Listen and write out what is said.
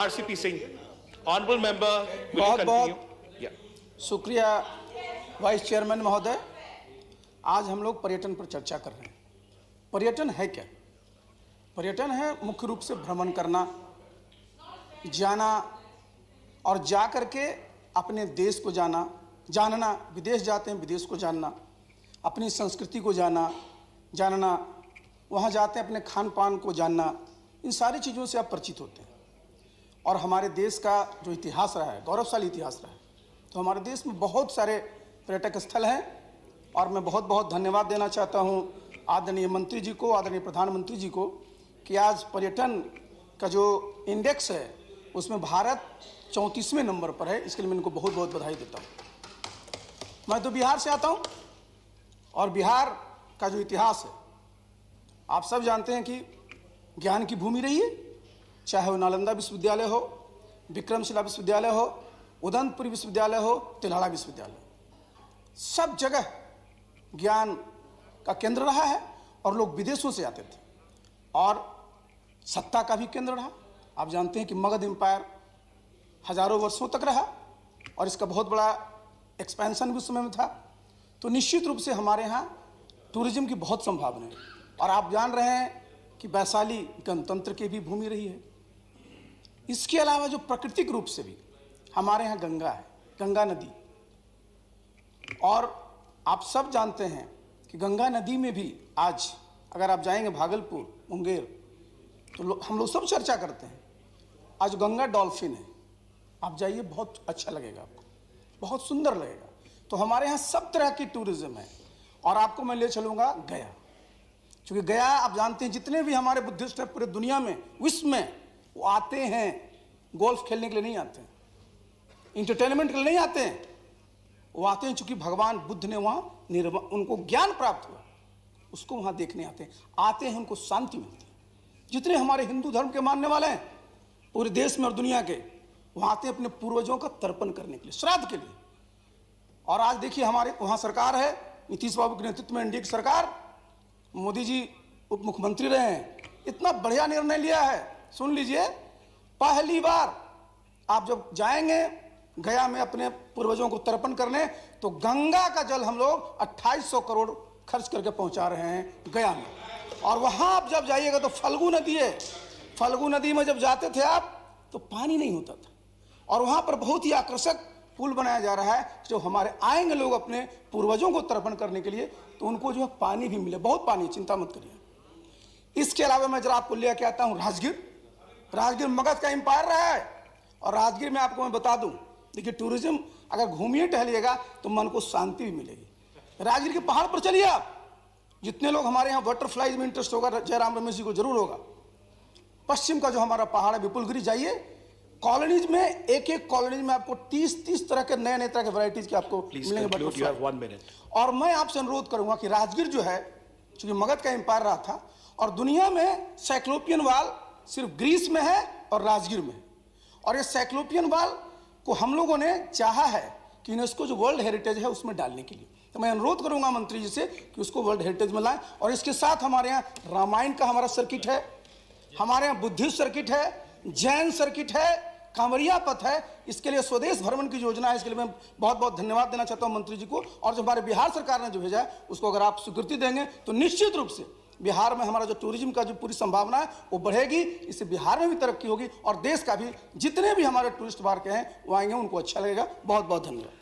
RCP Singh, honorable member, will you बहुत continue? बहुत Yeah. शुक्रिया वाइस चेयरमैन महोदय। आज हम लोग पर्यटन पर चर्चा कर रहे हैं। पर्यटन है क्या? पर्यटन है मुख्य रूप से भ्रमण करना, जाना और जा करके अपने देश को जानना, विदेश जाते हैं विदेश को जानना, अपनी संस्कृति को जानना, वहाँ जाते हैं अपने खान पान को जानना, इन सारी चीज़ों से आप परिचित होते हैं। और हमारे देश का जो इतिहास रहा है, गौरवशाली इतिहास रहा है, तो हमारे देश में बहुत सारे पर्यटक स्थल हैं और मैं बहुत बहुत धन्यवाद देना चाहता हूँ आदरणीय मंत्री जी को, आदरणीय प्रधानमंत्री जी को, कि आज पर्यटन का जो इंडेक्स है उसमें भारत 34वें नंबर पर है। इसके लिए मैं इनको बहुत बहुत बधाई देता हूँ। मैं तो बिहार से आता हूँ और बिहार का जो इतिहास है आप सब जानते हैं कि ज्ञान की भूमि रही है, चाहे वो नालंदा विश्वविद्यालय हो, विक्रमशिला विश्वविद्यालय हो, उदंतपुर विश्वविद्यालय हो, तिल्हाड़ा विश्वविद्यालय, सब जगह ज्ञान का केंद्र रहा है और लोग विदेशों से आते थे और सत्ता का भी केंद्र रहा। आप जानते हैं कि मगध एम्पायर हजारों वर्षों तक रहा और इसका बहुत बड़ा एक्सपेंशन भी उस समय में था। तो निश्चित रूप से हमारे यहाँ टूरिज्म की बहुत संभावना है और आप जान रहे हैं कि वैशाली गणतंत्र की भी भूमि रही है। इसके अलावा जो प्राकृतिक रूप से भी हमारे यहाँ गंगा है, गंगा नदी, और आप सब जानते हैं कि गंगा नदी में भी आज अगर आप जाएंगे भागलपुर, मुंगेर, तो हम लोग सब चर्चा करते हैं। आज गंगा डॉल्फिन है, आप जाइए, बहुत अच्छा लगेगा आपको, बहुत सुंदर लगेगा। तो हमारे यहाँ सब तरह की टूरिज्म है और आपको मैं ले चलूँगा गया, क्योंकि गया आप जानते हैं जितने भी हमारे बुद्धिस्ट हैं पूरे दुनिया में, विश्व में, वो आते हैं गोल्फ खेलने के लिए नहीं आते हैं, इंटरटेनमेंट के लिए नहीं आते हैं, वो आते हैं चूंकि भगवान बुद्ध ने वहाँ उनको ज्ञान प्राप्त हुआ, उसको वहाँ देखने आते हैं, उनको शांति मिलती है। जितने हमारे हिंदू धर्म के मानने वाले हैं पूरे देश में और दुनिया के, वहाँ आते हैं अपने पूर्वजों का तर्पण करने के लिए, श्राद्ध के लिए। और आज देखिए हमारे वहाँ सरकार है, नीतीश बाबू के नेतृत्व में एनडीए की सरकार, मोदी जी उप मुख्यमंत्री रहे हैं, इतना बढ़िया निर्णय लिया है। सुन लीजिए, पहली बार आप जब जाएंगे गया में अपने पूर्वजों को तर्पण करने, तो गंगा का जल हम लोग 2800 करोड़ खर्च करके पहुंचा रहे हैं गया में। और वहां आप जब जाइएगा तो फल्गु नदी है, फल्गु नदी में जब जाते थे आप तो पानी नहीं होता था और वहां पर बहुत ही आकर्षक पुल बनाया जा रहा है। जो हमारे आएंगे लोग अपने पूर्वजों को तर्पण करने के लिए, तो उनको जो है पानी भी मिले, बहुत पानी, चिंता मत करिए। इसके अलावा मैं जरा आपको लेके आता हूँ राजगीर मगध का एम्पायर रहा है और राजगीर में आपको मैं बता दूं, देखिए टूरिज्म अगर घूमिए टहलिएगा तो मन को शांति भी मिलेगी। राजगीर के पहाड़ पर चलिए आप, जितने लोग हमारे यहाँ बटरफ्लाइज में इंटरेस्ट होगा, जयराम रमेश जी को जरूर होगा। पश्चिम का जो हमारा पहाड़ है विपुलगिरी, जाइए, कॉलोनीज में एक कॉलोनीज में आपको 30 तरह के नए तरह के वैरायटीज के आपको मिलेंगे बटरफ्लाई। और मैं आपसे अनुरोध करूंगा कि राजगीर जो है, चूंकि मगध का एम्पायर रहा था और दुनिया में साइक्लोपियन वाल सिर्फ ग्रीस में है और राजगीर में है, और ये साइक्लोपियन वाल को हम लोगों ने चाहा है कि यूनेस्को जो वर्ल्ड हेरिटेज है उसमें डालने के लिए। तो मैं अनुरोध करूंगा मंत्री जी से कि उसको वर्ल्ड हेरिटेज में लाएं। और इसके साथ हमारे यहाँ रामायण का हमारा सर्किट है, हमारे यहाँ बुद्धिस्ट सर्किट है, जैन सर्किट है, कांवरिया पथ है। इसके लिए स्वदेश भ्रमण की योजना है, इसके लिए मैं बहुत बहुत धन्यवाद देना चाहता हूं मंत्री जी को। और जो हमारे बिहार सरकार ने जो भेजा है उसको अगर आप स्वीकृति देंगे तो निश्चित रूप से बिहार में हमारा जो टूरिज्म का जो पूरी संभावना है वो बढ़ेगी। इससे बिहार में भी तरक्की होगी और देश का भी, जितने भी हमारे टूरिस्ट बाहर के हैं वो आएंगे, उनको अच्छा लगेगा। बहुत बहुत धन्यवाद।